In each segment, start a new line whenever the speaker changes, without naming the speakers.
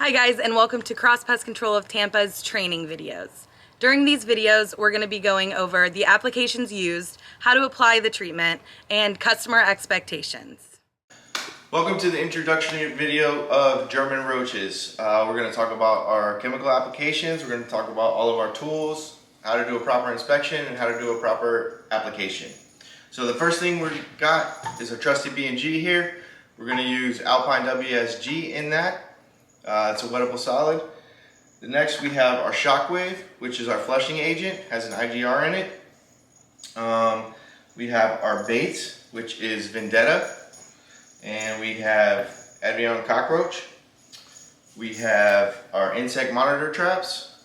Hi guys, and welcome to Cross Pest Control of Tampa's training videos. During these videos, we're going to be going over the applications used, how to apply the treatment, and customer expectations.
Welcome to the introductory video of German roaches. We're going to talk about our chemical applications, we're going to talk about all of our tools, how to do a proper inspection, and how to do a proper application. So the first thing we got is a trusty B&G here. We're going to use Alpine WSG in that. It's a wettable solid. The next we have our Shockwave, which is our flushing agent, has an IGR in it. We have our baits, which is Vendetta, and we have Avion cockroach. We have our insect monitor traps,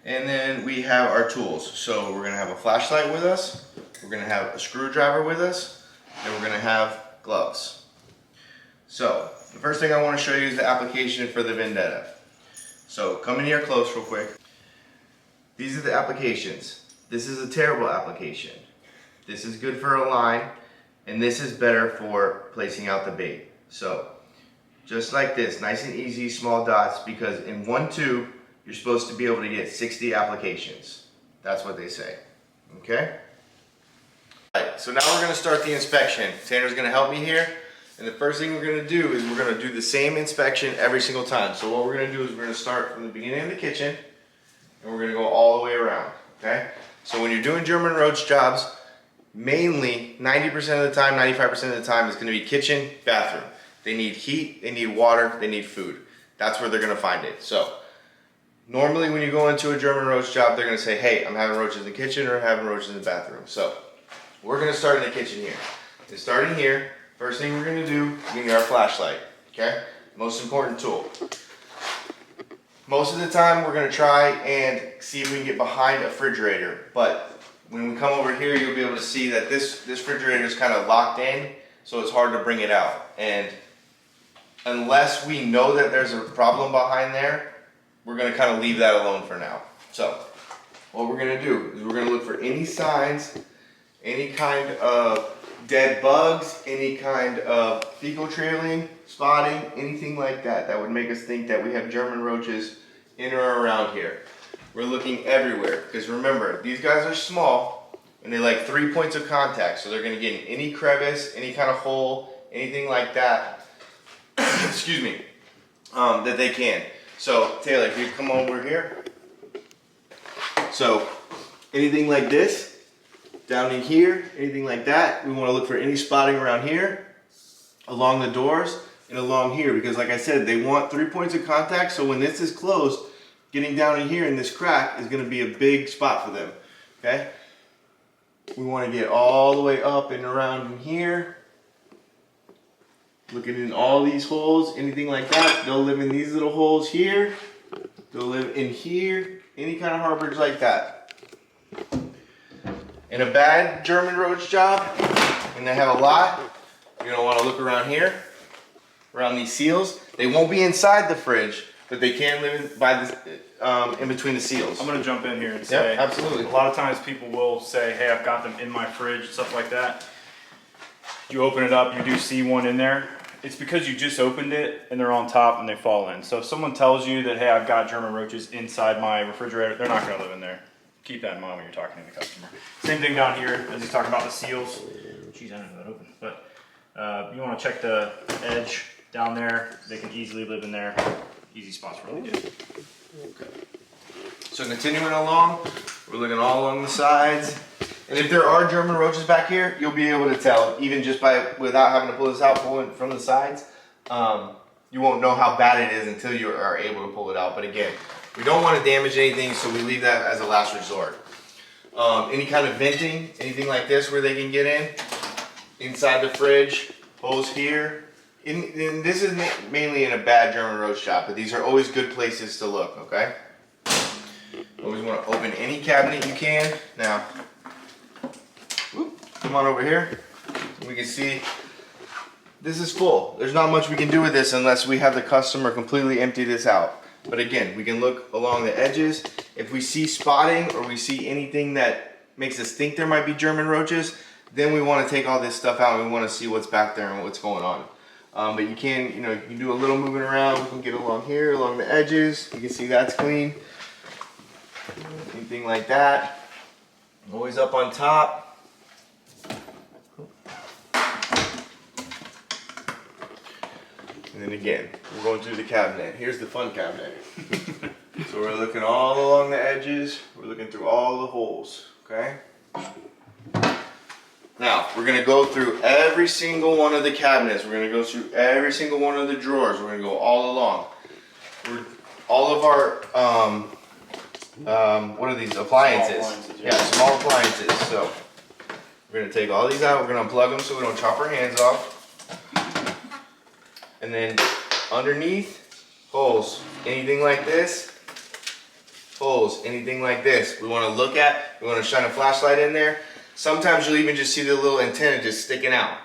and then we have our tools. So we're going to have a flashlight with us, we're going to have a screwdriver with us, and we're going to have gloves. So the first thing I want to show you is the application for the Vendetta. So come in here close real quick. These are the applications. This is a terrible application. This is good for a line, and this is better for placing out the bait. So just like this, nice and easy, small dots, because in one tube you're supposed to be able to get 60 applications. That's what they say. Okay? Alright, so now we're going to start the inspection. Tanner's going to help me here. And the first thing we're going to do is we're going to do the same inspection every single time. So what we're going to do is we're going to start from the beginning of the kitchen and we're going to go all the way around. Okay? So when you're doing German roach jobs, mainly 90% of the time, 95% of the time, it's going to be kitchen, bathroom. They need heat, they need water, they need food. That's where they're going to find it. So normally when you go into a German roach job, they're going to say, hey, I'm having roaches in the kitchen or I'm having roaches in the bathroom. So we're going to start in the kitchen here. And starting here, first thing we're going to do is need our flashlight, okay? Most important tool. Most of the time we're going to try and see if we can get behind a refrigerator, but when we come over here you'll be able to see that this refrigerator is kind of locked in, so it's hard to bring it out. And unless we know that there's a problem behind there, we're going to kind of leave that alone for now. So what we're going to do is we're going to look for any signs, any kind of dead bugs, any kind of fecal trailing, spotting, anything like that that would make us think that we have German roaches in or around here. We're looking everywhere because remember, these guys are small and they like 3 points of contact, so they're going to get in any crevice, any kind of hole, anything like that excuse me, that they can. So Taylor, if you come over here, so anything like this down in here, anything like that, we want to look for any spotting around here, along the doors, and along here, because like I said, they want 3 points of contact, so when this is closed, getting down in here in this crack is going to be a big spot for them, okay? We want to get all the way up and around in here, looking in all these holes, anything like that. They'll live in these little holes here, they'll live in here, any kind of harborage like that. In a bad German roach job, and they have a lot, you're going to want to look around here, around these seals. They won't be inside the fridge, but they can live in between the seals.
I'm going to jump in here and say,
yep, absolutely.
A lot of times people will say, hey, I've got them in my fridge, stuff like that. You open it up, you do see one in there. It's because you just opened it and they're on top and they fall in. So if someone tells you that, hey, I've got German roaches inside my refrigerator, they're not going to live in there. Keep that in mind when you're talking to the customer. Same thing down here as he's talking about the seals. Jeez, I didn't know that open. But you want to check the edge down there. They can easily live in there. Easy spots for them to do.
Okay. So continuing along, we're looking all along the sides. And if there are German roaches back here, you'll be able to tell, even just without having to pull this out, pulling from the sides. You won't know how bad it is until you are able to pull it out. But again, we don't want to damage anything, so we leave that as a last resort. Any kind of venting, anything like this where they can get in, inside the fridge, holes here. And this is mainly in a bad German roach shop, but these are always good places to look, okay? Always want to open any cabinet you can. Now, come on over here. We can see this is full. There's not much we can do with this unless we have the customer completely empty this out. But again, we can look along the edges. If we see spotting or we see anything that makes us think there might be German roaches, then we want to take all this stuff out and we want to see what's back there and what's going on. But you can, you can do a little moving around. We can get along here, along the edges. You can see that's clean. Anything like that. Always up on top. And then again, we're going through the cabinet. Here's the fun cabinet. So we're looking all along the edges. We're looking through all the holes, okay? Now, we're gonna go through every single one of the cabinets. We're gonna go through every single one of the drawers. We're gonna go all along. All of our, what are these, appliances? Yeah, small appliances. So, we're gonna take all these out. We're gonna unplug them so we don't chop our hands off. And then underneath, holes. Anything like this, holes. Anything like this. We wanna look at, we wanna shine a flashlight in there. Sometimes you'll even just see the little antenna just sticking out.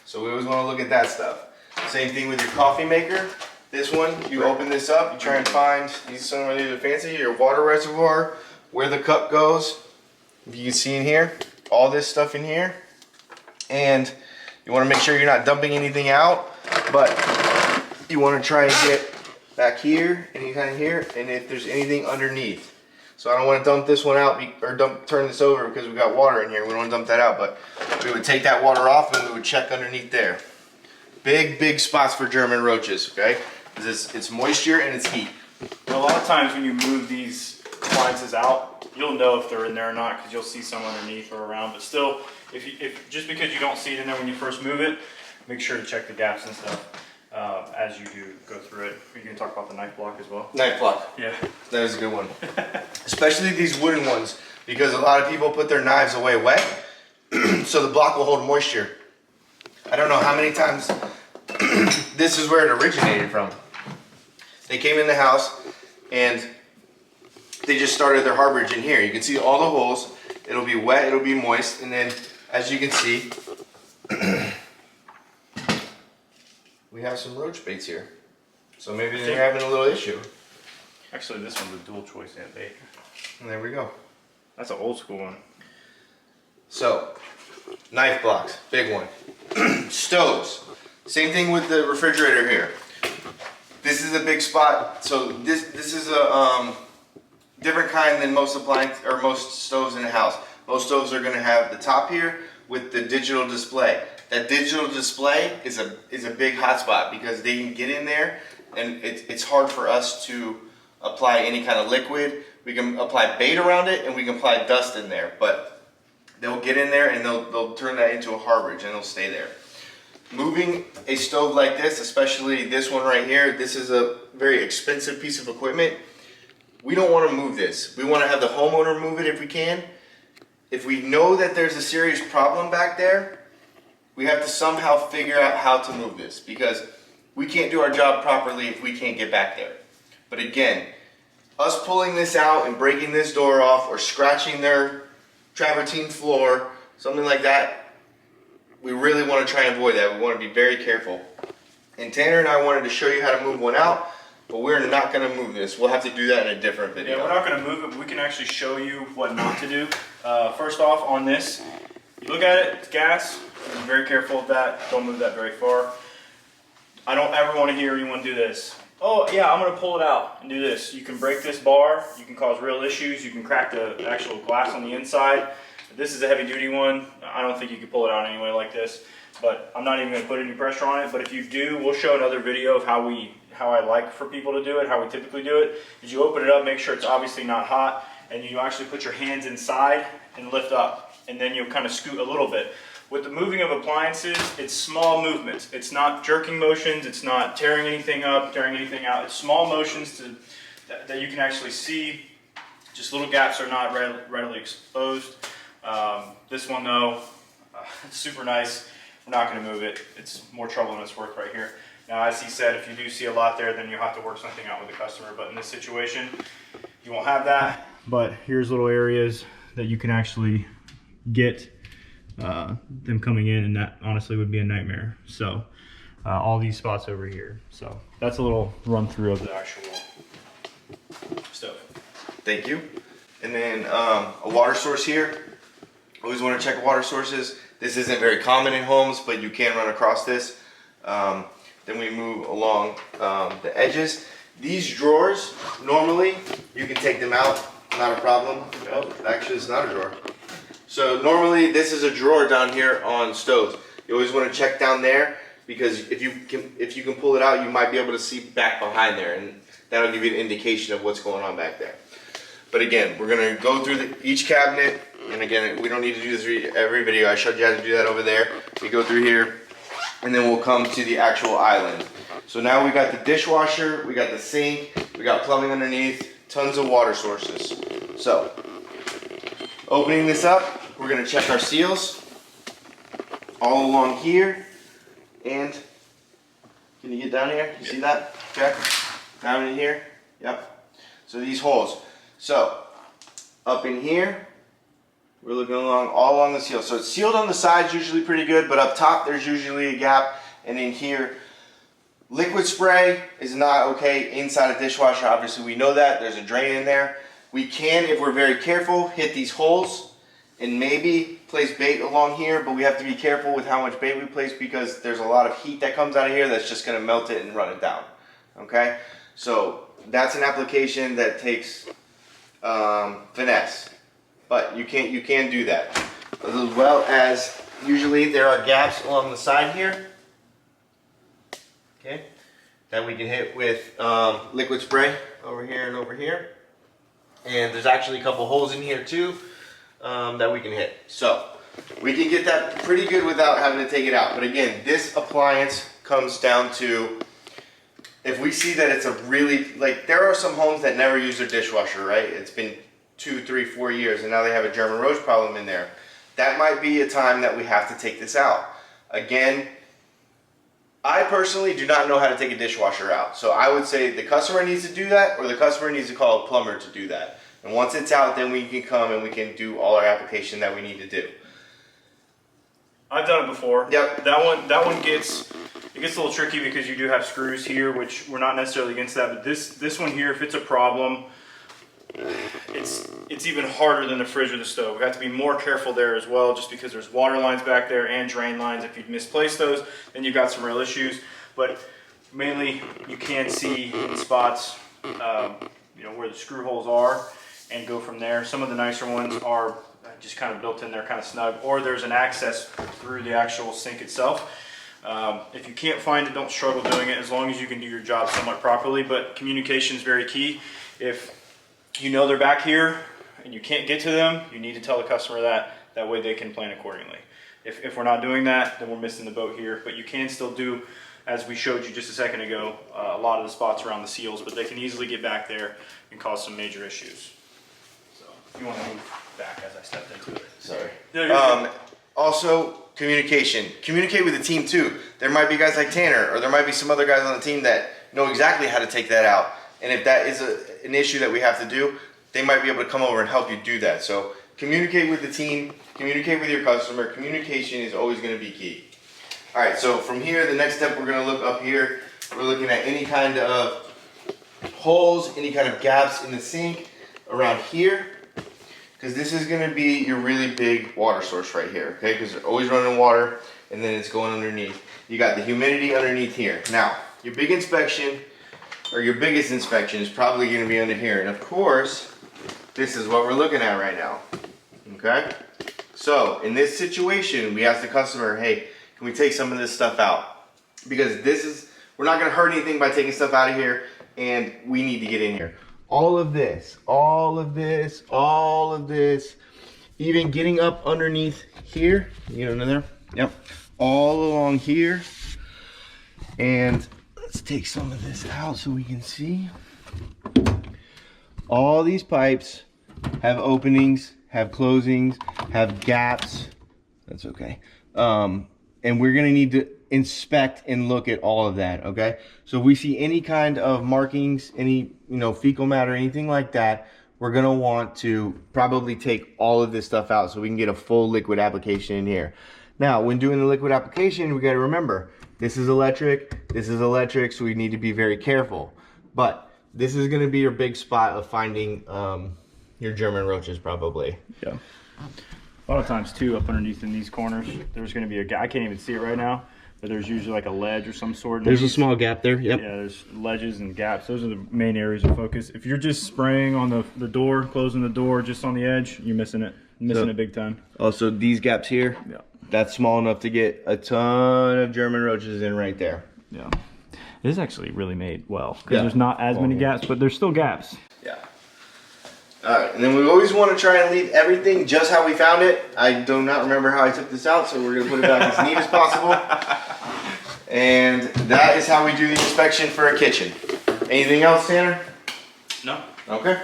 So we always want to look at that stuff. Same thing with your coffee maker. This one, you open this up, you try and find, these some of these are fancy, your water reservoir, where the cup goes. If you can see in here, all this stuff in here. And you want to make sure you're not dumping anything out, but you want to try and get back here and kind of here, and if there's anything underneath. So I don't want to dump this one out or turn this over because we got water in here. We don't want to dump that out, but we would take that water off and we would check underneath there. Big spots for German roaches, okay? Because it's moisture and it's heat.
A lot of times when you move these appliances out, you'll know if they're in there or not because you'll see some underneath or around. But still, if just because you don't see it in there when you first move it, make sure to check the gaps and stuff as you do go through it. Are you going to talk about the knife block as well?
Knife block.
Yeah.
That is a good one. Especially these wooden ones, because a lot of people put their knives away wet, so the block will hold moisture. I don't know how many times this is where it originated from. They came in the house and they just started their harborage in here. You can see all the holes. It'll be wet, it'll be moist, and then as you can see, we have some roach baits here. So maybe they're having a little issue.
Actually, this one's a dual choice ant bait.
And there we go.
That's an old school one.
So, knife blocks, big one. Stoves, same thing with the refrigerator here. This is a big spot. So this is a different kind than most appliance or most stoves in the house. Most stoves are going to have the top here with the digital display. That digital display is a big hotspot because they can get in there and it's hard for us to apply any kind of liquid. We can apply bait around it and we can apply dust in there, but they'll get in there and they'll turn that into a harborage and they'll stay there. Moving a stove like this, especially this one right here, this is a very expensive piece of equipment. We don't want to move this. We want to have the homeowner move it if we can. If we know that there's a serious problem back there, we have to somehow figure out how to move this because we can't do our job properly if we can't get back there. But again, us pulling this out and breaking this door off or scratching their travertine floor, something like that, we really want to try and avoid that. We want to be very careful. And Tanner and I wanted to show you how to move one out, but we're not going to move this. We'll have to do that in a different video.
Yeah, we're not going to move it, but we can actually show you what not to do. First off, on this, you look at it, it's gas. Be very careful of that. Don't move that very far. I don't ever want to hear anyone do this. Oh yeah, I'm going to pull it out and do this. You can break this bar. You can cause real issues. You can crack the actual glass on the inside. This is a heavy duty one. I don't think you can pull it out anyway like this, but I'm not even going to put any pressure on it. But if you do, we'll show another video of how I like for people to do it, how we typically do it. Is you open it up, make sure it's obviously not hot, and you actually put your hands inside and lift up, and then you'll kind of scoot a little bit. With the moving of appliances, it's small movements. It's not jerking motions. It's not tearing anything up, tearing anything out. It's small motions that you can actually see. Just little gaps are not readily exposed. This one though, it's super nice. We're not going to move it. It's more trouble than it's worth right here. Now, as he said, if you do see a lot there, then you'll have to work something out with the customer. But in this situation, you won't have that. But here's little areas that you can actually get them coming in, and that honestly would be a nightmare. So all these spots over here. So that's a little run through of the actual stove.
Thank you. And then a water source here. Always want to check water sources. This isn't very common in homes, but you can run across this. then we move along the edges. These drawers, normally, you can take them out, not a problem. Oh, actually, it's not a drawer. So normally, this is a drawer down here on stoves. You always want to check down there, because if you can pull it out, you might be able to see back behind there, and that'll give you an indication of what's going on back there. But again, we're gonna go through each cabinet, and again, we don't need to do this every video. I showed you how to do that over there. We go through here, and then we'll come to the actual island. So now we got the dishwasher, we got the sink, we got plumbing underneath, tons of water sources. So, opening this up, we're gonna check our seals all along here, and can you get down here? You see that? Okay, down in here, yep. So these holes. So, up in here, we're looking all along the seal. So it's sealed on the sides, usually pretty good, but up top there's usually a gap. And in here, liquid spray is not okay inside a dishwasher. Obviously we know that, there's a drain in there. We can, if we're very careful, hit these holes and maybe place bait along here, but we have to be careful with how much bait we place, because there's a lot of heat that comes out of here that's just gonna melt it and run it down, okay? So that's an application that takes finesse, but you can do that, as well as usually there are gaps along the side here, okay, that we can hit with liquid spray over here and over here, and there's actually a couple holes in here too that we can hit, so we can get that pretty good without having to take it out. But again, this appliance comes down to, if we see that it's a really, like, there are some homes that never use their dishwasher, right? It's been 2, 3, 4 years, and now they have a German roach problem in there. That might be a time that we have to take this out. Again, I personally do not know how to take a dishwasher out. So I would say the customer needs to do that, or the customer needs to call a plumber to do that. And once it's out, then we can come and we can do all our application that we need to do.
I've done it before.
Yep.
That one gets a little tricky, because you do have screws here, which we're not necessarily against that. But this one here, if it's a problem, it's even harder than the fridge or the stove. We have to be more careful there as well, just because there's water lines back there and drain lines. If you misplace those, then you've got some real issues. But mainly, you can see in spots, where the screw holes are, and go from there. Some of the nicer ones are just kind of built in there, kind of snug, or there's an access through the actual sink itself. If you can't find it, don't struggle doing it, as long as you can do your job somewhat properly. But communication is very key. If you know they're back here and you can't get to them, you need to tell the customer that. That way they can plan accordingly. If we're not doing that, then we're missing the boat here. But you can still do, as we showed you just a second ago, a lot of the spots around the seals, but they can easily get back there and cause some major issues. So if you want to move back as I stepped into it.
Sorry.
No,
Also, communication. Communicate with the team too. There might be guys like Tanner, or there might be some other guys on the team that know exactly how to take that out. And if that is an issue that we have to do, they might be able to come over and help you do that. So communicate with the team, communicate with your customer. Communication is always going to be key. All right, so from here, the next step, we're going to look up here. We're looking at any kind of holes, any kind of gaps in the sink around here, because this is going to be your really big water source right here, okay? Because they're always running water, and then it's going underneath. You got the humidity underneath here. Now, your big inspection, or your biggest inspection, is probably going to be under here. And of course, this is what we're looking at right now, okay? So, in this situation, we ask the customer, hey, can we take some of this stuff out? Because we're not going to hurt anything by taking stuff out of here, and we need to get in here. All of this, even getting up underneath here, you know, in there, yep, all along here. And let's take some of this out so we can see. All these pipes have openings, have closings, have gaps. That's okay. And we're gonna need to inspect and look at all of that, okay? So if we see any kind of markings, any, fecal matter, anything like that, we're gonna want to probably take all of this stuff out so we can get a full liquid application in here. Now, when doing the liquid application, we gotta remember, this is electric, so we need to be very careful. But this is gonna be your big spot of finding your German roaches, probably.
Yeah. A lot of times too, up underneath in these corners, there's going to be a gap. I can't even see it right now, There's usually like a ledge or some sort.
There's a small gap there. Yep.
Yeah, there's ledges and gaps. Those are the main areas of focus. If you're just spraying on the door, closing the door just on the edge, you're missing it. Missing it big time.
Also, these gaps here,
Yeah.
that's small enough to get a ton of German roaches in right there.
Yeah. This is actually really made well because
Yeah.
there's not as many gaps, but there's still gaps.
Yeah. All right, and then we always want to try and leave everything just how we found it. I do not remember how I took this out, so we're gonna put it back as neat as possible. And that is how we do the inspection for a kitchen. Anything else, Tanner?
No.
Okay.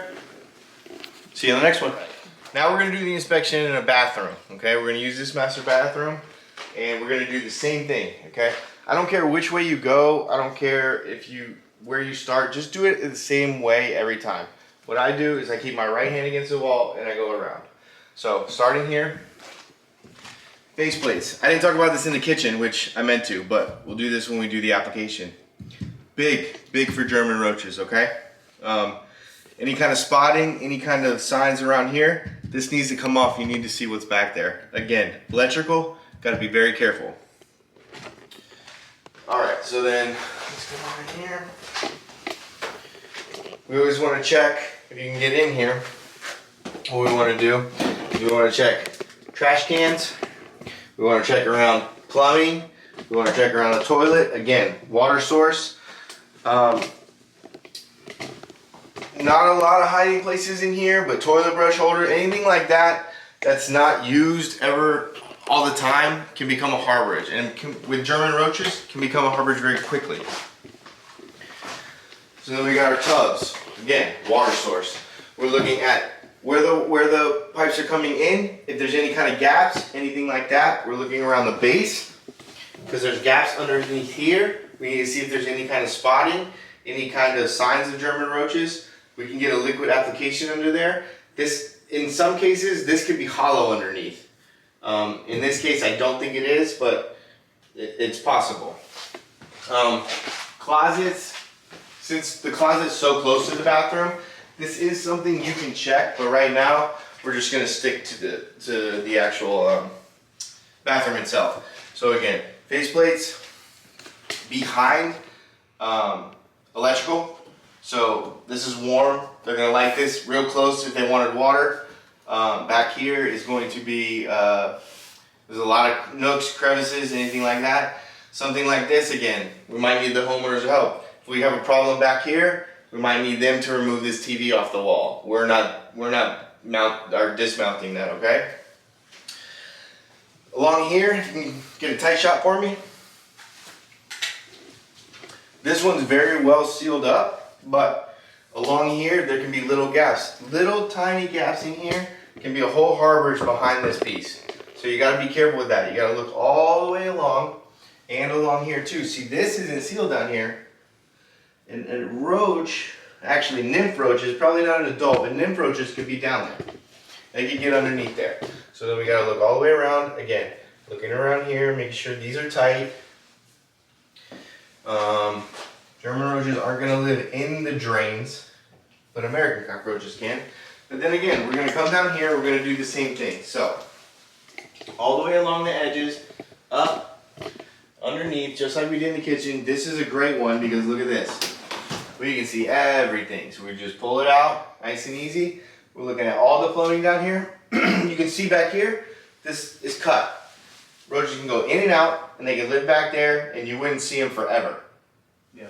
See you on the next one. Now we're gonna do the inspection in a bathroom, okay? We're gonna use this master bathroom, and we're gonna do the same thing, okay? I don't care which way you go. I don't care where you start. Just do it the same way every time. What I do is I keep my right hand against the wall and I go around. So starting here, face plates. I didn't talk about this in the kitchen, which I meant to, but we'll do this when we do the application. Big for German roaches, okay? Any kind of spotting, any kind of signs around here, this needs to come off. You need to see what's back there. Again, electrical, gotta be very careful. All right, so then let's come over here. We always want to check if you can get in here. What we want to do is we want to check trash cans. We want to check around plumbing. We want to check around the toilet. Again, water source. Not a lot of hiding places in here, but toilet brush holder, anything like that that's not used ever all the time can become a harborage, and with German roaches can become a harborage very quickly. So then we got our tubs. Again, water source. We're looking at where the pipes are coming in. If there's any kind of gaps, anything like that, we're looking around the base because there's gaps underneath here. We need to see if there's any kind of spotting, any kind of signs of German roaches. We can get a liquid application under there. This, in some cases, this could be hollow underneath. In this case, I don't think it is, but it's possible. Closets, since the closet's so close to the bathroom, this is something you can check, but right now, we're just gonna stick to the actual bathroom itself. So again, faceplates behind electrical. So this is warm. They're gonna like this real close if they wanted water. Back here is going to be, there's a lot of nooks, crevices, anything like that. Something like this, again, we might need the homeowner's help. If we have a problem back here, we might need them to remove this TV off the wall. We're not dismounting that, okay? Along here, if you can get a tight shot for me. This one's very well sealed up, but along here, there can be little gaps. Little tiny gaps in here can be a whole harborage behind this piece. So you gotta be careful with that. You gotta look all the way along and along here too. See, this isn't sealed down here. And roach, actually nymph roaches, probably not an adult, but nymph roaches could be down there. They can get underneath there. So then we gotta look all the way around. Again, looking around here, making sure these are tight. German roaches aren't gonna live in the drains, but American cockroaches can. But then again, we're gonna come down here, we're gonna do the same thing. So, all the way along the edges, up, underneath, just like we did in the kitchen. This is a great one because look at this. We can see everything. So we just pull it out, nice and easy. We're looking at all the plumbing down here. You can see back here, this is cut. Roaches can go in and out, and they can live back there, and you wouldn't see them forever.
Yeah.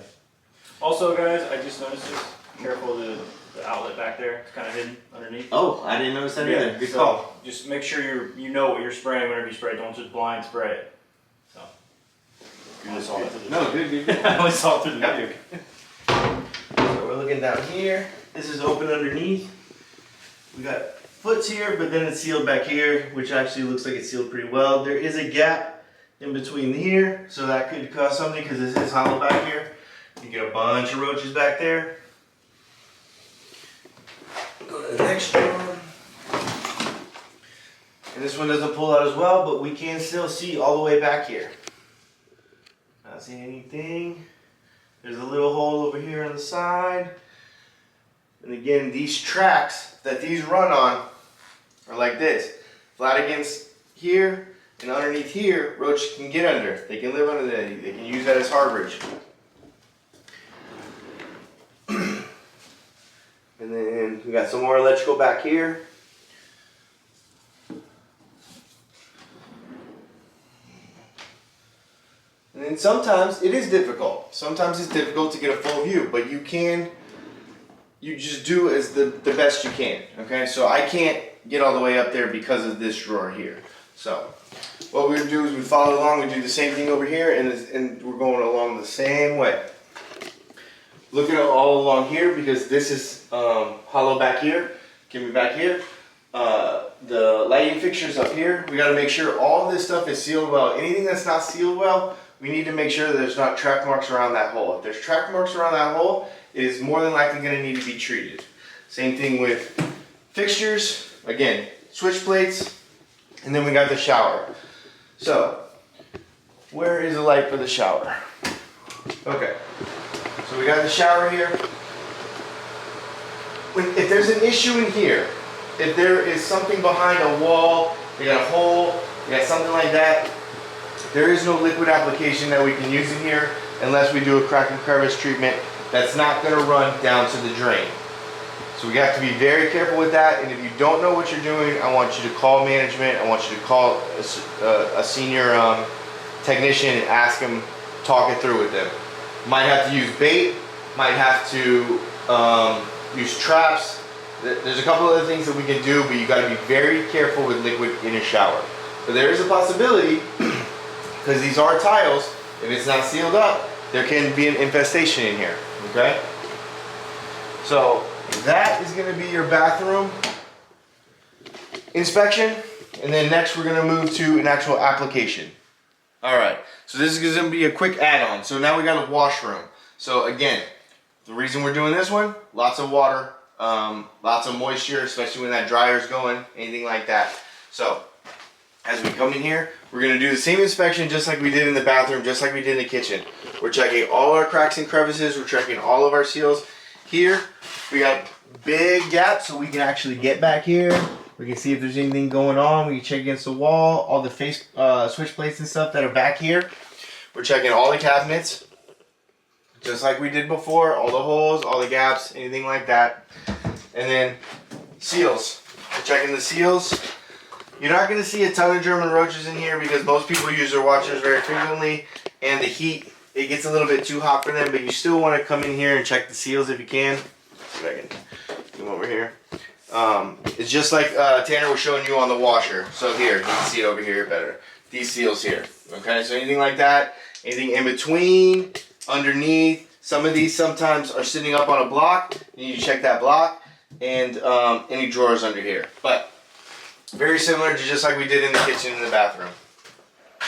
Also, guys, I just noticed this. Careful the outlet back there. It's kind of hidden underneath.
Oh, I didn't notice that either. Good
so
call.
Just make sure you know what you're spraying whenever you spray. Don't just blind spray it. So. I only saw that through the
No, good.
I only saw it through the video.
So we're looking down here. This is open underneath. We got foots here, but then it's sealed back here, which actually looks like it's sealed pretty well. There is a gap in between here, so that could cause something because this is hollow back here. You get a bunch of roaches back there. Go to the next one. And this one doesn't pull out as well, but we can still see all the way back here. Not seeing anything. There's a little hole over here on the side. And again, these tracks that these run on are like this. Flat against here, And underneath here, roaches can get under. They can live under there. They can use that as harborage. And then we got some more electrical back here. And then sometimes it is difficult. Sometimes it's difficult to get a full view, but you just do as the best you can, okay? So I can't get all the way up there because of this drawer here. So what we would do is we follow along, we do the same thing over here, and we're going along the same way. Look at it all along here because this is hollow back here. Give me back here. The lighting fixtures up here. We got to make sure all this stuff is sealed well. Anything that's not sealed well, we need to make sure that there's not track marks around that hole. If there's track marks around that hole, it is more than likely going to need to be treated. Same thing with fixtures. Again, switch plates, and then we got the shower. So, where is the light for the shower? Okay, so we got the shower here. If there's an issue in here, if there is something behind a wall, you got a hole, you got something like that, there is no liquid application that we can use in here unless we do a crack and crevice treatment that's not going to run down to the drain. So we have to be very careful with that, and if you don't know what you're doing, I want you to call management, I want you to call a senior technician and ask them, talk it through with them. Might have to use bait, might have to use traps. There's a couple other things that we can do, but you got to be very careful with liquid in a shower. But there is a possibility, because these are tiles, if it's not sealed up, there can be an infestation in here, okay? So that is going to be your bathroom inspection, and then next we're going to move to an actual application. Alright, so this is going to be a quick add-on. So now we got a washroom. So again, the reason we're doing this one, lots of water, lots of moisture, especially when that dryer's going, anything like that. So as we come in here, we're going to do the same inspection just like we did in the bathroom, just like we did in the kitchen. We're checking all our cracks and crevices, we're checking all of our seals. Here, we got big gaps so we can actually get back here. We can see if there's anything going on. We can check against the wall, all the face switch plates and stuff that are back here. We're checking all the cabinets, just like we did before, all the holes, all the gaps, anything like that. And then seals. We're checking the seals. You're not going to see a ton of German roaches in here because most people use their washers very frequently, and the heat, it gets a little bit too hot for them, but you still want to come in here and check the seals if you can. See if I can come over here. It's just like Tanner was showing you on the washer. So here, you can see it over here better. These seals here. Okay, so anything like that, anything in between, underneath, some of these sometimes are sitting up on a block. You need to check that block, and any drawers under here. But very similar to just like we did in the kitchen and the bathroom.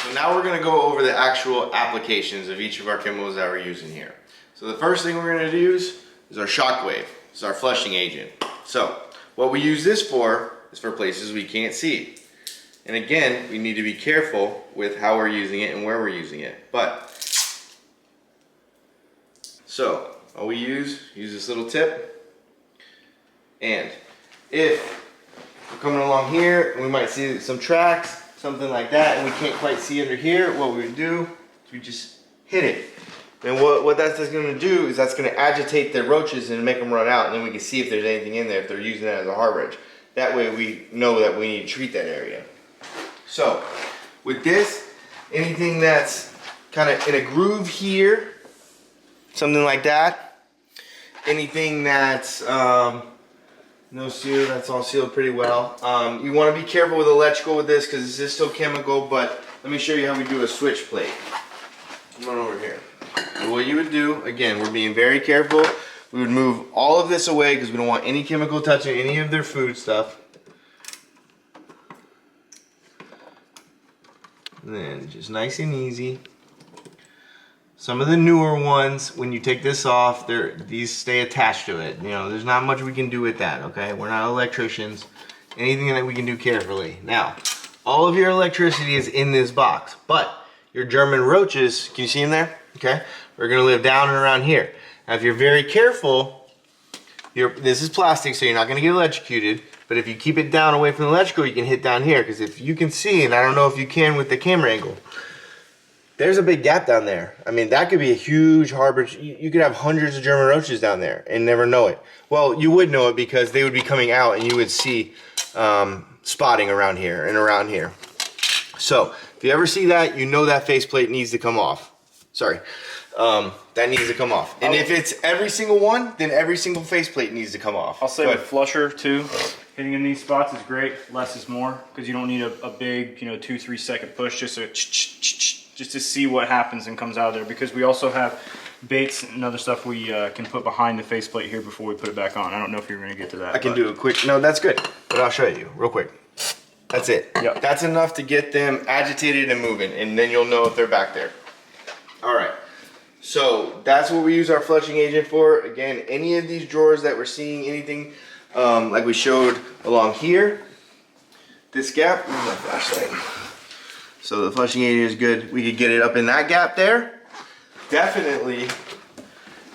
So now we're going to go over the actual applications of each of our chemicals that we're using here. So the first thing we're going to use is our shockwave. It's our flushing agent. So what we use this for is for places we can't see. And again, we need to be careful with how we're using it and where we're using it. But so all we use this little tip, and if we're coming along here and we might see some tracks, something like that, and we can't quite see under here, what we would do is we just hit it. And what that's going to do is that's going to agitate the roaches and make them run out, and then we can see if there's anything in there if they're using that as a harborage. That way we know that we need to treat that area. So with this, anything that's kind of in a groove here, something like that, anything that's no seal, that's all sealed pretty well. You want to be careful with electrical with this because this is still chemical, but let me show you how we do a switch plate. Come on over here. So what you would do, again, we're being very careful. We would move all of this away because we don't want any chemical touching any of their food stuff. And then just nice and easy. Some of the newer ones, when you take this off, these stay attached to it. You know, there's not much we can do with that, okay? We're not electricians. Anything that we can do carefully. Now, all of your electricity is in this box, but your German roaches, can you see them there? Okay, we're gonna live down and around here. Now, if you're very careful, this is plastic, so you're not gonna get electrocuted, But if you keep it down away from the electrical, you can hit down here. Because if you can see, and I don't know if you can with the camera angle, there's a big gap down there. I mean, that could be a huge harbor. You could have hundreds of German roaches down there and never know it. Well, you would know it because they would be coming out and you would see spotting around here and around here. So if you ever see that, you know that faceplate needs to come off. Sorry. That needs to come off. And if it's every single one, then every single faceplate needs to come off.
I'll say with flusher too, hitting in these spots is great. Less is more, because you don't need a big, 2-3 second push, just to see what happens and comes out of there. Because we also have baits and other stuff we can put behind the faceplate here before we put it back on. I don't know if you're going to get to that.
I can do a quick. No, that's good. But I'll show you real quick. That's it.
Yep.
That's enough to get them agitated and moving, and then you'll know if they're back there. All right. So that's what we use our flushing agent for. Again, any of these drawers that we're seeing anything like we showed along here, this gap, where's my flashlight? So the flushing agent is good. We could get it up in that gap there. Definitely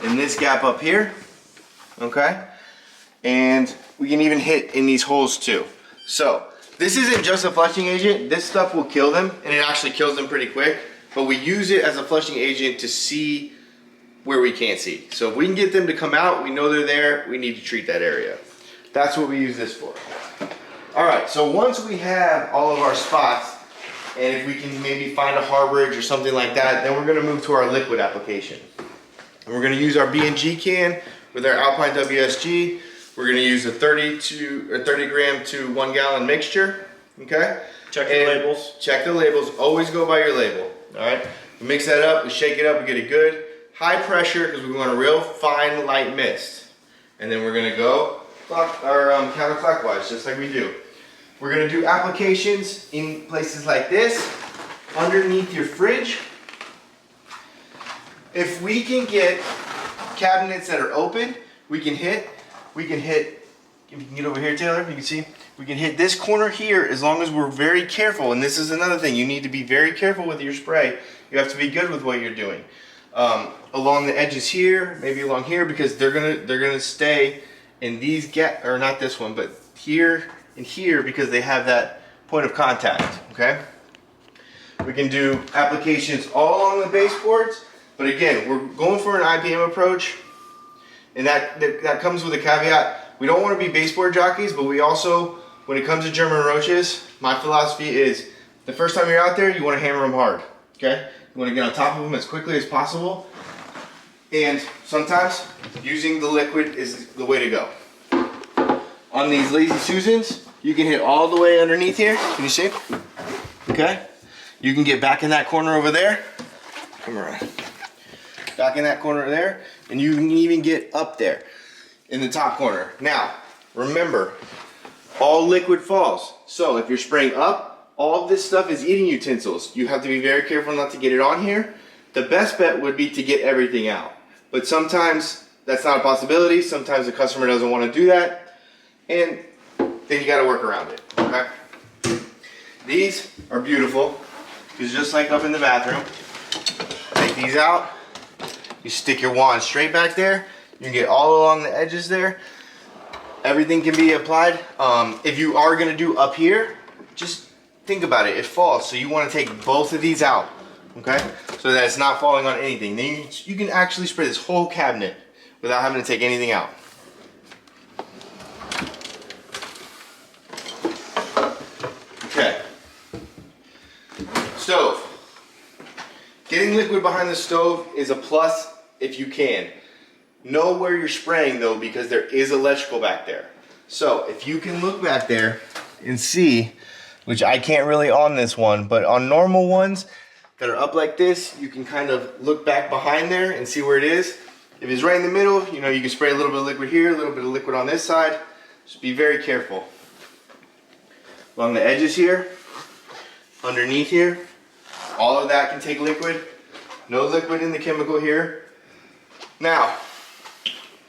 in this gap up here, okay? And we can even hit in these holes too. So this isn't just a flushing agent. This stuff will kill them, and it actually kills them pretty quick. But we use it as a flushing agent to see where we can't see. So if we can get them to come out, we know they're there, we need to treat that area. That's what we use this for. All right, so once we have all of our spots, and if we can maybe find a harborage or something like that, then we're gonna move to our liquid application. And we're gonna use our B&G can with our Alpine WSG. We're gonna use a 30 gram to 1 gallon mixture, okay?
Check the labels.
Check the labels, always go by your label. All right, we mix that up, we shake it up, we get it good. High pressure, because we want a real fine, light mist. And then we're gonna go counterclockwise, just like we do. We're gonna do applications in places like this, underneath your fridge. If we can get cabinets that are open, we can hit, if you can get over here, Taylor, you can see, we can hit this corner here as long as we're very careful. And this is another thing, you need to be very careful with your spray. You have to be good with what you're doing. Along the edges here, maybe along here, because they're gonna stay in these or not this one, but here and here, because they have that point of contact, okay? We can do applications all along the baseboards, but again, we're going for an IPM approach, and that comes with a caveat. We don't want to be baseboard jockeys, but we also, when it comes to German roaches, my philosophy is the first time you're out there, you want to hammer them hard, okay? You want to get on top of them as quickly as possible, and sometimes using the liquid is the way to go. On these Lazy Susans, you can hit all the way underneath here. Can you see? Okay? You can get back in that corner over there. Come around. Back in that corner there, and you can even get up there in the top corner. Now, remember, all liquid falls. So if you're spraying up, all of this stuff is eating utensils. You have to be very careful not to get it on here. The best bet would be to get everything out. But sometimes that's not a possibility. Sometimes the customer doesn't want to do that. And then you got to work around it, okay? These are beautiful, because just like up in the bathroom, take these out, you stick your wand straight back there, you can get all along the edges there, everything can be applied. If you are going to do up here, just think about it, it falls, so you want to take both of these out, okay? So that it's not falling on anything. Then you can actually spray this whole cabinet without having to take anything out. Okay. Stove. Getting liquid behind the stove is a plus if you can. Know where you're spraying though, because there is electrical back there. So if you can look back there and see, which I can't really on this one, but on normal ones that are up like this, you can kind of look back behind there and see where it is. If it's right in the middle, you know, you can spray a little bit of liquid here, a little bit of liquid on this side. Just be very careful. Along the edges here, underneath here, all of that can take liquid. No liquid in the chemical here. Now,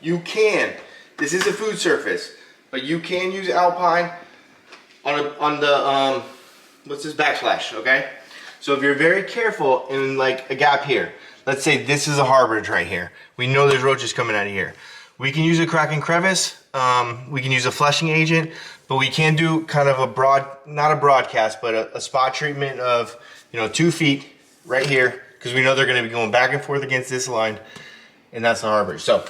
you can, this is a food surface, but you can use Alpine on the, what's this, backsplash, okay? So if you're very careful in like a gap here, let's say this is a harborage right here. We know there's roaches coming out of here. We can use a crack and crevice, we can use a flushing agent, but we can do kind of a not a broadcast, but a spot treatment of, 2 feet right here, because we know they're going to be going back and forth against this line, and that's the harbor. So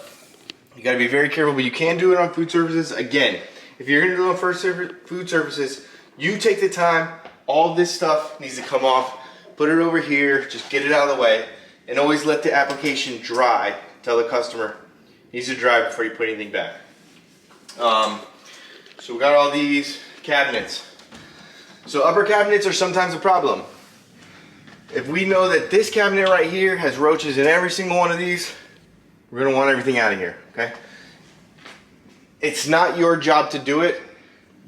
you got to be very careful, but you can do it on food services. Again, if you're going to do it on food services, you take the time. All this stuff needs to come off. Put it over here, just get it out of the way, and always let the application dry. Tell the customer it needs to dry before you put anything back. So we got all these cabinets. So upper cabinets are sometimes a problem. If we know that this cabinet right here has roaches in every single one of these, we're gonna want everything out of here, okay? It's not your job to do it.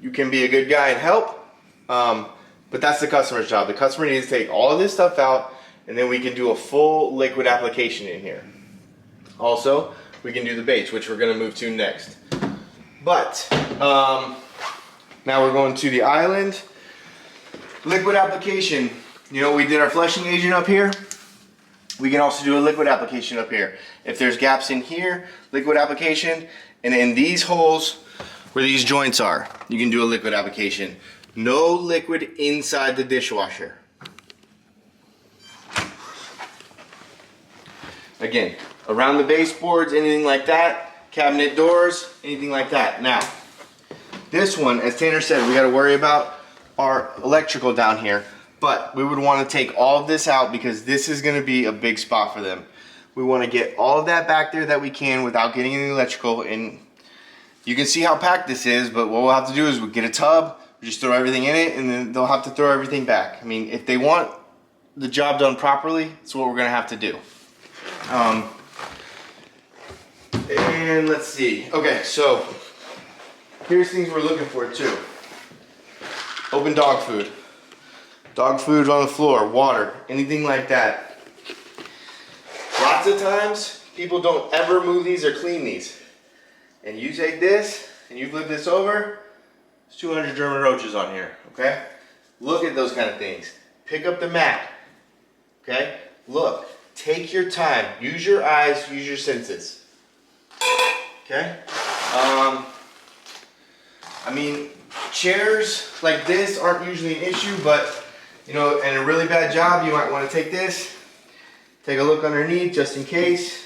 You can be a good guy and help, but that's the customer's job. The customer needs to take all of this stuff out, and then we can do a full liquid application in here. Also, we can do the baits, which we're gonna move to next. But now we're going to the island. Liquid application. We did our flushing agent up here. We can also do a liquid application up here. If there's gaps in here, liquid application, and in these holes where these joints are, you can do a liquid application. No liquid inside the dishwasher. Again, around the baseboards, anything like that, cabinet doors, anything like that. Now, this one, as Tanner said, we got to worry about our electrical down here, but we would want to take all of this out because this is going to be a big spot for them. We want to get all of that back there that we can without getting any electrical, and you can see how packed this is, but what we'll have to do is we'll get a tub, we just throw everything in it, and then they'll have to throw everything back. I mean, if they want the job done properly, it's what we're going to have to do. And let's see. Okay, so here's things we're looking for too. Open dog food. Dog food on the floor, water, anything like that. Lots of times, people don't ever move these or clean these. And you take this, and you flip this over, there's 200 German roaches on here, okay? Look at those kind of things. Pick up the mat, okay? Look, take your time. Use your eyes, use your senses, okay? I mean, chairs like this aren't usually an issue, but in a really bad job, you might want to take this, take a look underneath just in case.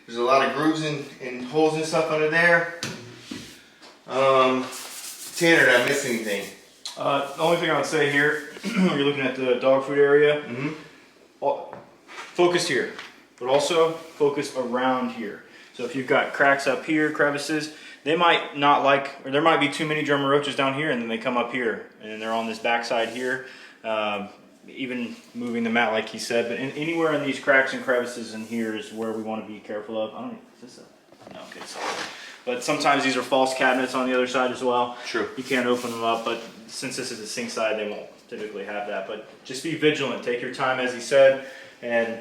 There's a lot of grooves and holes and stuff under there. Tanner, did I miss anything?
The only thing I would say here, when you're looking at the dog food area, focus here, but also focus around here. So if you've got cracks up here, crevices, they might not like, or there might be too many German roaches down here, and then they come up here, and they're on this backside here. Even moving the mat like he said, but anywhere in these cracks and crevices in here is where we want to be careful of. I don't know, is this a, no, okay, sorry. But sometimes these are false cabinets on the other side as well.
True.
You can't open them up, but since this is a sink side, they won't typically have that. But just be vigilant, take your time as he said, and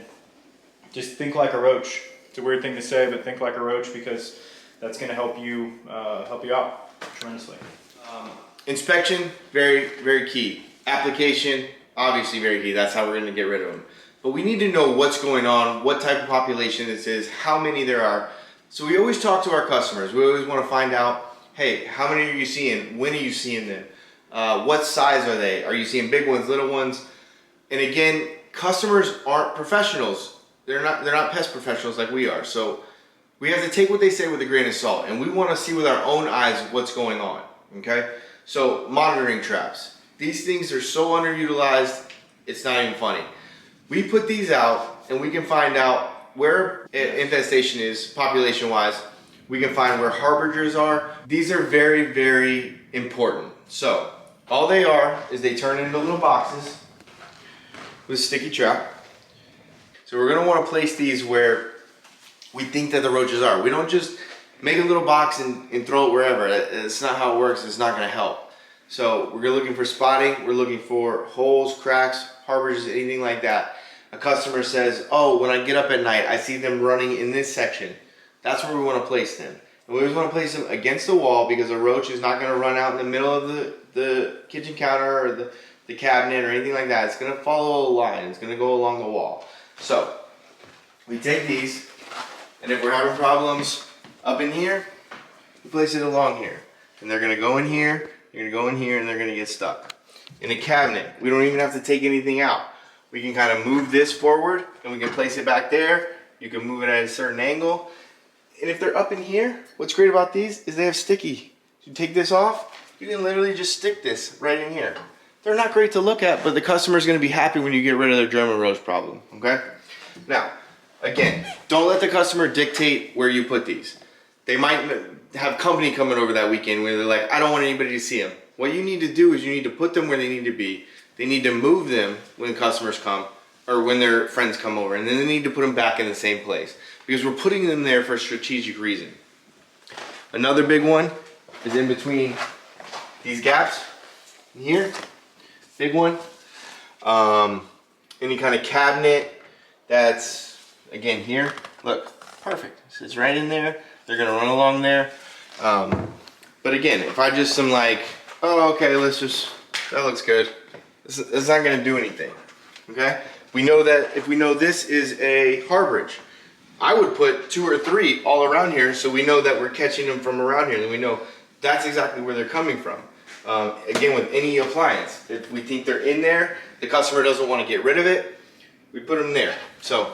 just think like a roach. It's a weird thing to say, but think like a roach, because that's going to help you out tremendously.
Inspection, very, very key. Application, obviously very key. That's how we're going to get rid of them. But we need to know what's going on, what type of population this is, how many there are. So we always talk to our customers. We always want to find out, hey, how many are you seeing? When are you seeing them? What size are they? Are you seeing big ones, little ones? And again, customers aren't professionals. They're not pest professionals like we are. So we have to take what they say with a grain of salt, and we want to see with our own eyes what's going on. Okay? So monitoring traps. These things are so underutilized, it's not even funny. We put these out, and we can find out where infestation is, population-wise. We can find where harbingers are. These are very, very important. So all they are is they turn into little boxes with a sticky trap. So we're gonna wanna place these where we think that the roaches are. We don't just make a little box and throw it wherever. It's not how it works, it's not gonna help. So we're looking for spotting, we're looking for holes, cracks, harbors, anything like that. A customer says, oh, when I get up at night, I see them running in this section. That's where we want to place them. And we always want to place them against the wall, because a roach is not going to run out in the middle of the kitchen counter or the cabinet or anything like that. It's going to follow a line. It's going to go along the wall. So we take these, and if we're having problems Up in here, you place it along here. And they're gonna go in here, they're gonna go in here, and they're gonna get stuck. In a cabinet, we don't even have to take anything out. We can kind of move this forward and we can place it back there. You can move it at a certain angle. And if they're up in here, what's great about these is they have sticky. You take this off, you can literally just stick this right in here. They're not great to look at, but the customer's gonna be happy when you get rid of their German roach problem, okay? Now, again, don't let the customer dictate where you put these. They might have company coming over that weekend where they're like, I don't want anybody to see them. What you need to do is you need to put them where they need to be. They need to move them when customers come or when their friends come over, and then they need to put them back in the same place because we're putting them there for a strategic reason. Another big one is in between these gaps here. Big one. Any kind of cabinet that's, again, here. Look, perfect. Sits right in there. They're gonna run along there. But again, if I just am like, oh, okay, that looks good. It's not gonna do anything, okay? We know that if we know this is a harborage, I would put 2 or 3 all around here so we know that we're catching them from around here and we know that's exactly where they're coming from. Again, with any appliance, if we think they're in there, the customer doesn't want to get rid of it, we put them there. So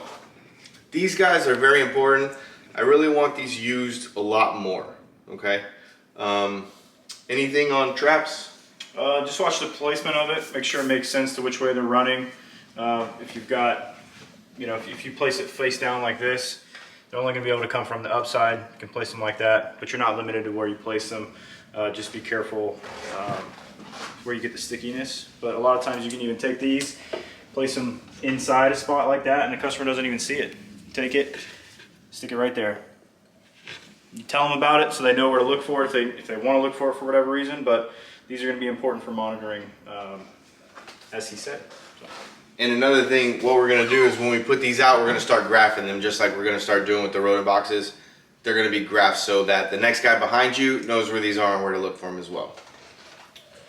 these guys are very important. I really want these used a lot more, okay? Anything on traps?
Just watch the placement of it. Make sure it makes sense to which way they're running. If you've got, if you place it face down like this, they're only going to be able to come from the upside. You can place them like that, but you're not limited to where you place them. Just be careful where you get the stickiness. But a lot of times you can even take these, place them inside a spot like that, and the customer doesn't even see it. Take it, stick it right there. You tell them about it so they know where to look for it if they want to look for it for whatever reason, but these are going to be important for monitoring, as he said. So.
And another thing, what we're going to do is when we put these out, we're going to start graphing them just like we're going to start doing with the rodent boxes. They're going to be graphed so that the next guy behind you knows where these are and where to look for them as well.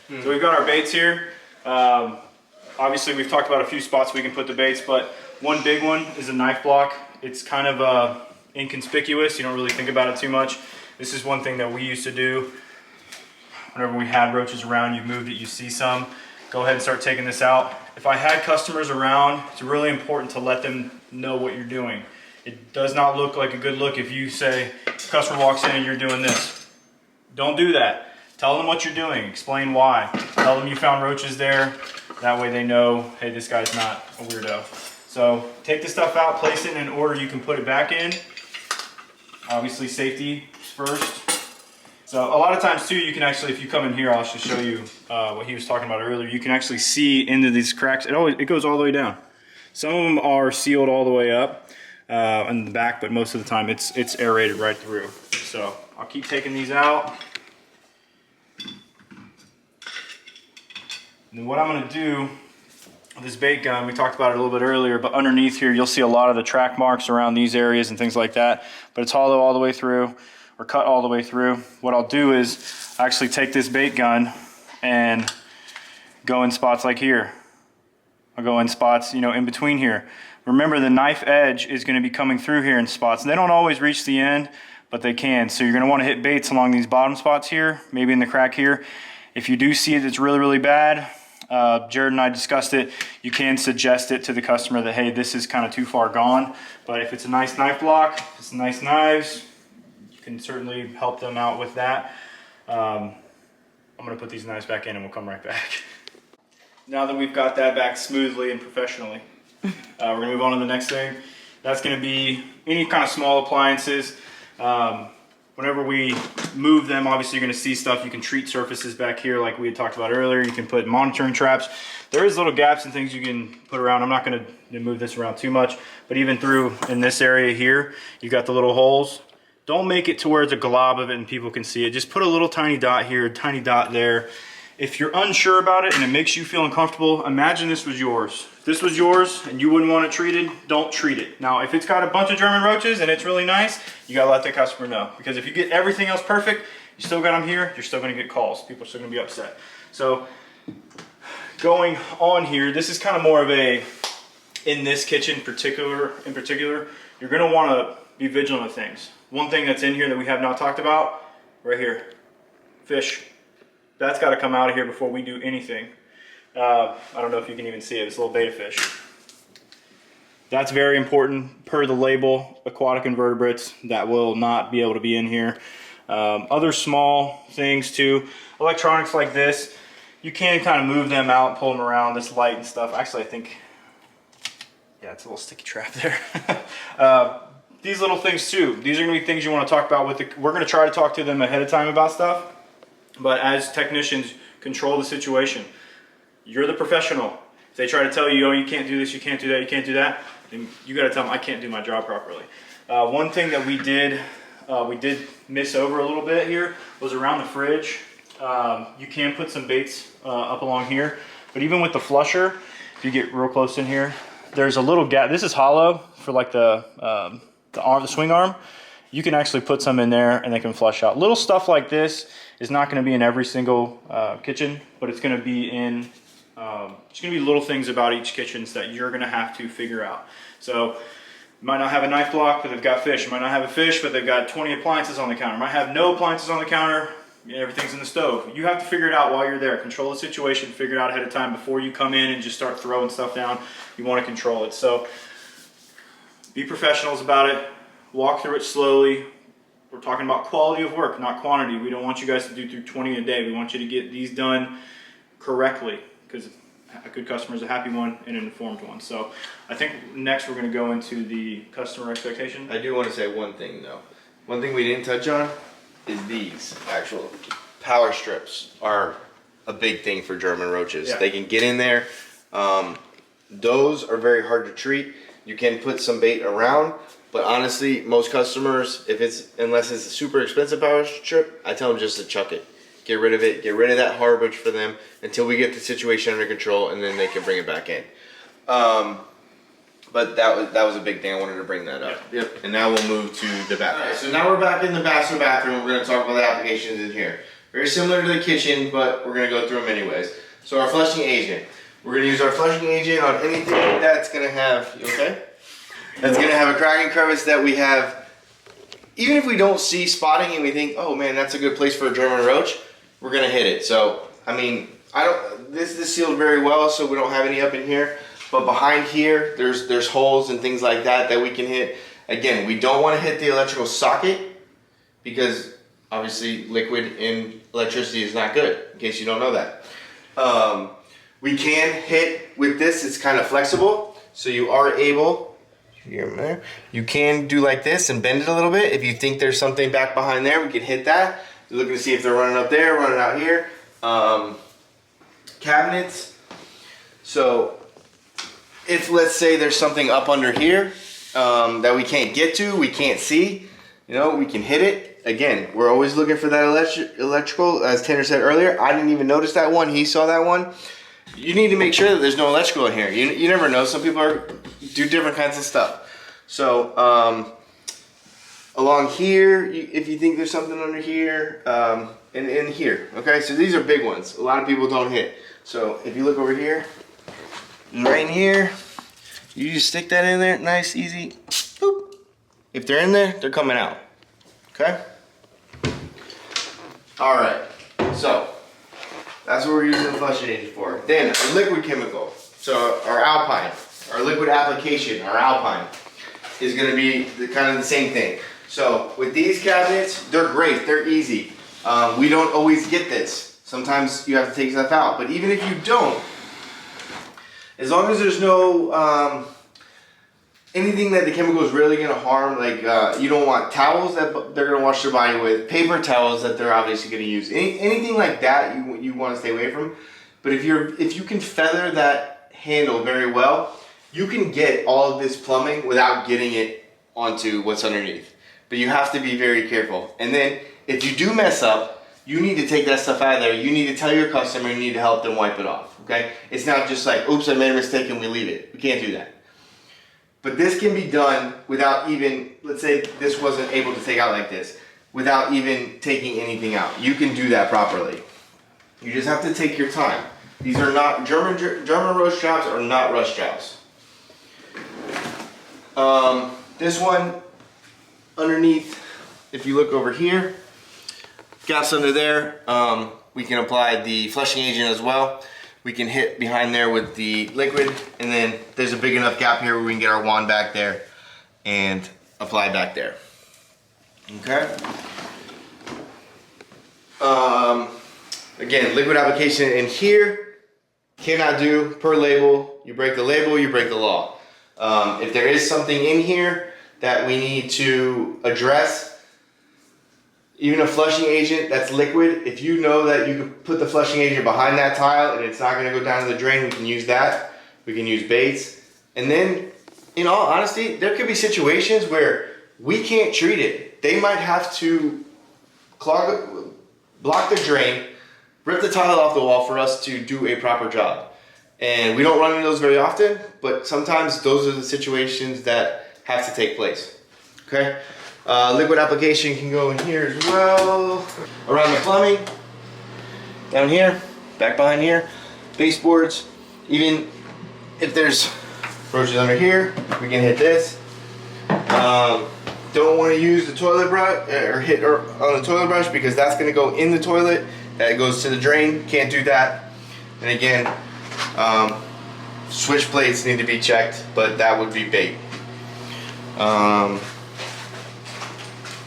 So we've got our baits here. Obviously we've talked about a few spots we can put the baits, but one big one is a knife block. It's kind of inconspicuous. You don't really think about it too much. This is one thing that we used to do. Whenever we had roaches around, you moved it, you see some, go ahead and start taking this out. If I had customers around, it's really important to let them know what you're doing. It does not look like a good look if you say, customer walks in and you're doing this. Don't do that. Tell them what you're doing, explain why. Tell them you found roaches there. That way they know, hey, this guy's not a weirdo. So take the stuff out, place it in an order you can put it back in. Obviously safety first. So a lot of times too, you can actually, if you come in here, I'll just show you what he was talking about earlier. You can actually see into these cracks. It goes all the way down. Some of them are sealed all the way up in the back, but most of the time it's aerated right through. So I'll keep taking these out. And then what I'm gonna do with this bait gun, we talked about it a little bit earlier, but underneath here, you'll see a lot of the track marks around these areas and things like that, but it's hollow all the way through, or cut all the way through. What I'll do is actually take this bait gun and go in spots like here. I'll go in spots, in between here. Remember, the knife edge is gonna be coming through here in spots. And they don't always reach the end, but they can. So you're gonna wanna hit baits along these bottom spots here, maybe in the crack here. If you do see it, it's really, really bad. Jared and I discussed it. You can suggest it to the customer that, hey, this is kind of too far gone. But if it's a nice knife block, if it's nice knives, you can certainly help them out with that. I'm gonna put these knives back in and we'll come right back. Now that we've got that back smoothly and professionally, we're gonna move on to the next thing. That's gonna be any kind of small appliances. Whenever we move them, obviously you're gonna see stuff. You can treat surfaces back here like we had talked about earlier. You can put monitoring traps. There is little gaps and things you can put around. I'm not gonna move this around too much, but even through in this area here, you've got the little holes. Don't make it to where it's a glob of it and people can see it. Just put a little tiny dot here, a tiny dot there. If you're unsure about it and it makes you feel uncomfortable, imagine this was yours. If this was yours and you wouldn't want it treated, don't treat it. Now, if it's got a bunch of German roaches and it's really nice, you gotta let the customer know. Because if you get everything else perfect, you still got them here, you're still gonna get calls. People are still gonna be upset. So, going on here, this is kind of more of a, in this kitchen in particular, you're gonna wanna be vigilant of things. One thing that's in here that we have not talked about, right here, fish. That's got to come out of here before we do anything. I don't know if you can even see it, it's a little betta fish. That's very important per the label, aquatic invertebrates that will not be able to be in here. Other small things too, electronics like this, you can kind of move them out, pull them around, this light and stuff. Actually, I think, yeah, it's a little sticky trap there. These little things too, these are gonna be things you wanna talk about with the, we're gonna try to talk to them ahead of time about stuff, but as technicians, control the situation. You're the professional. If they try to tell you, oh, you can't do this, you can't do that, you can't do that, then you gotta tell them, I can't do my job properly. One thing that we did miss over a little bit here was around the fridge. You can put some baits up along here, but even with the flusher, if you get real close in here, there's a little gap. This is hollow for like the swing arm. You can actually put some in there and they can flush out. Little stuff like this is not gonna be in every single kitchen, but it's gonna be in, it's gonna be little things about each kitchen that you're gonna have to figure out. So, you might not have a knife block, but they've got fish. You might not have a fish, but they've got 20 appliances on the counter. You might have no appliances on the counter, everything's in the stove. You have to figure it out while you're there. Control the situation, figure it out ahead of time before you come in and just start throwing stuff down. You wanna control it. So, be professionals about it. Walk through it slowly. We're talking about quality of work, not quantity. We don't want you guys to do through 20 a day. We want you to get these done correctly, because a good customer is a happy one and an informed one. So I think next we're going to go into the customer expectation.
I do want to say one thing though. One thing we didn't touch on is these actual power strips are a big thing for German roaches.
Yeah.
They can get in there. Those are very hard to treat. You can put some bait around, but honestly, most customers, unless it's a super expensive power strip, I tell them just to chuck it. Get rid of it, get rid of that harbage for them until we get the situation under control, and then they can bring it back in. But that was a big thing. I wanted to bring that up.
Yep.
And now we'll move to the bathroom. Alright, so now we're back in the master bathroom. We're going to talk about the applications in here. Very similar to the kitchen, but we're going to go through them anyways. So our flushing agent. We're going to use our flushing agent on anything that's going to have, you okay? That's going to have a crack and crevice that we have. Even if we don't see spotting and we think, oh man, that's a good place for a German roach, we're going to hit it. So, I mean, this is sealed very well, so we don't have any up in here. But behind here, there's holes and things like that we can hit. Again, we don't want to hit the electrical socket because obviously liquid in electricity is not good, in case you don't know that. We can hit with this, it's kind of flexible, so you are able, you can do like this and bend it a little bit. If you think there's something back behind there, we can hit that. You're looking to see if they're running up there, running out here. Cabinets, so if let's say there's something up under here that we can't get to, we can't see, we can hit it. Again, we're always looking for that electrical, as Tanner said earlier. I didn't even notice that one, he saw that one. You need to make sure that there's no electrical in here. You never know, some people do different kinds of stuff. So along here, if you think there's something under here, and in here, okay? So these are big ones, a lot of people don't hit. So if you look over here, right in here, you just stick that in there, nice, easy, boop. If they're in there, they're coming out, okay? All right, so that's what we're using the flushing agent for. Then our liquid chemical, so our Alpine, our liquid application, our Alpine, is gonna be kind of the same thing. So with these cabinets, they're great, they're easy. We don't always get this. Sometimes you have to take stuff out, but even if you don't, as long as there's no anything that the chemical is really gonna harm, like you don't want towels that they're gonna wash their body with, paper towels that they're obviously gonna use, anything like that you want to stay away from. But if you can feather that handle very well, you can get all of this plumbing without getting it onto what's underneath. But you have to be very careful. And then if you do mess up, you need to take that stuff out of there. You need to tell your customer, you need to help them wipe it off, okay? It's not just like, oops, I made a mistake and we leave it. We can't do that. But this can be done without even, let's say this wasn't able to take out like this, without even taking anything out. You can do that properly. You just have to take your time. These are not, German roach jobs are not rush jobs. This one, underneath, if you look over here, gaps under there, we can apply the flushing agent as well. We can hit behind there with the liquid, and then there's a big enough gap here where we can get our wand back there and apply back there. Okay. Again, liquid application in here, cannot do per label. You break the label, you break the law. If there is something in here that we need to address, even a flushing agent that's liquid, if you know that you can put the flushing agent behind that tile and it's not going to go down to the drain, we can use that. We can use baits. And then, in all honesty, there could be situations where we can't treat it. They might have to block the drain, rip the tile off the wall for us to do a proper job. And we don't run into those very often, but sometimes those are the situations that have to take place. Okay? Liquid application can go in here as well. Around the plumbing, down here, back behind here, baseboards. Even if there's roaches under here, we can hit this. Don't want to use the toilet brush or hit on the toilet brush because that's going to go in the toilet. That goes to the drain. Can't do that. And again, switch plates need to be checked, but that would be bait.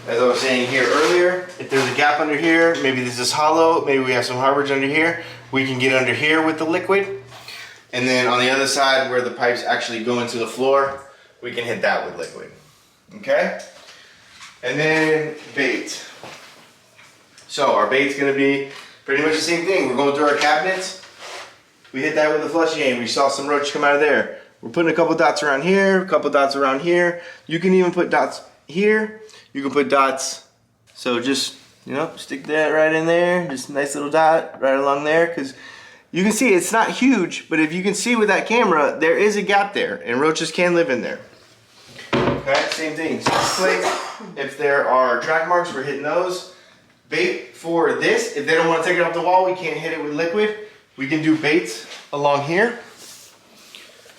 As I was saying here earlier, if there's a gap under here, maybe this is hollow, maybe we have some harborage under here, we can get under here with the liquid. And then on the other side where the pipes actually go into the floor, we can hit that with liquid. Okay? And then bait. So our bait's gonna be pretty much the same thing. We're going through our cabinets. We hit that with the flushing agent. We saw some roach come out of there. We're putting a couple dots around here, a couple dots around here. You can even put dots here. You can put dots. So just, you know, stick that right in there. Just a nice little dot right along there, because you can see it's not huge, but if you can see with that camera, there is a gap there, and roaches can live in there. Okay, same thing. Plates. If there are track marks, we're hitting those. Bait for this, if they don't want to take it off the wall, we can't hit it with liquid. We can do baits along here,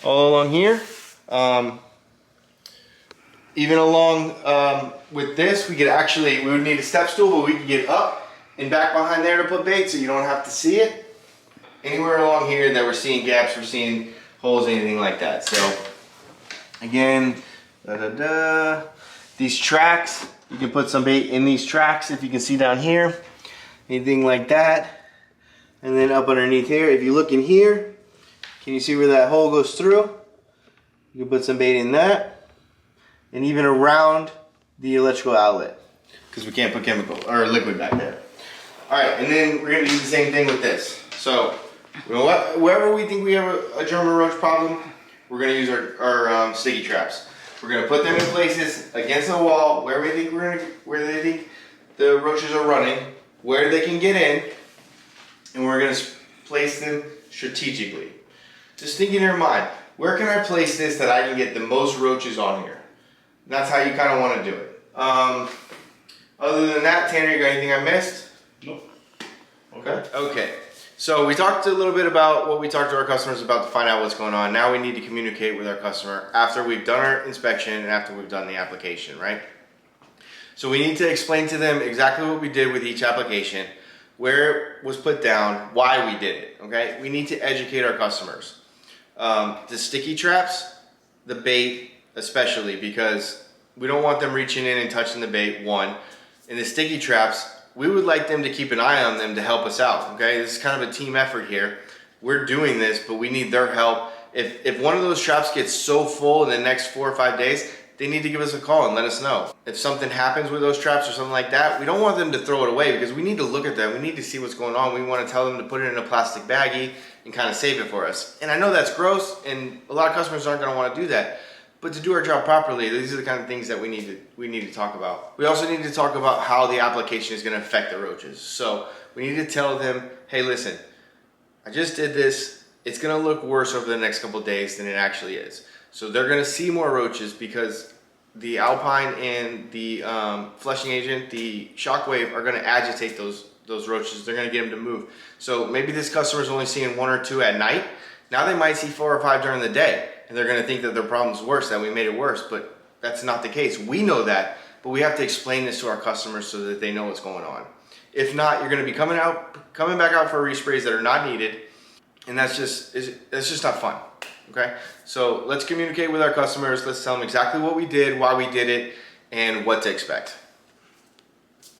all along here. Even along with this, we would need a step stool, but we could get up and back behind there to put bait so you don't have to see it. Anywhere along here that we're seeing gaps, we're seeing holes, anything like that. So again, these tracks, you can put some bait in these tracks if you can see down here, anything like that. And then up underneath here, if you look in here, can you see where that hole goes through? You can put some bait in that. And even around the electrical outlet, because we can't put chemical or liquid back there. All right, and then we're gonna do the same thing with this. So wherever we think we have a German roach problem, we're gonna use our sticky traps. We're gonna put them in places against the wall where they think the roaches are running, where they can get in, and we're gonna place them strategically. Just think in your mind, where can I place this that I can get the most roaches on here? That's how you kind of want to do it. Other than that, Tanner, you got anything I missed?
Nope.
Okay. So we talked a little bit about what we talked to our customers about to find out what's going on. Now we need to communicate with our customer after we've done our inspection and after we've done the application, right? So we need to explain to them exactly what we did with each application, where it was put down, why we did it, okay? We need to educate our customers. The sticky traps, the bait, especially because we don't want them reaching in and touching the bait, one. And the sticky traps, we would like them to keep an eye on them to help us out, okay? This is kind of a team effort here. We're doing this, but we need their help. If one of those traps gets so full in the next 4 or 5 days, they need to give us a call and let us know. If something happens with those traps or something like that, we don't want them to throw it away because we need to look at them. We need to see what's going on. We want to tell them to put it in a plastic baggie and kind of save it for us. And I know that's gross, and a lot of customers aren't going to want to do that. But to do our job properly, these are the kind of things that we need to talk about. We also need to talk about how the application is going to affect the roaches. So we need to tell them, hey, listen, I just did this. It's going to look worse over the next couple of days than it actually is. So they're going to see more roaches because the Alpine and the flushing agent, the shockwave, are going to agitate those roaches. They're going to get them to move. So maybe this customer is only seeing 1 or 2 at night. Now they might see 4 or 5 during the day. And they're going to think that their problem's worse, that we made it worse, but that's not the case. We know that, but we have to explain this to our customers so that they know what's going on. If not, you're going to be coming back out for resprays that are not needed, and that's just not fun. Okay, so let's communicate with our customers. Let's tell them exactly what we did, why we did it, and what to expect.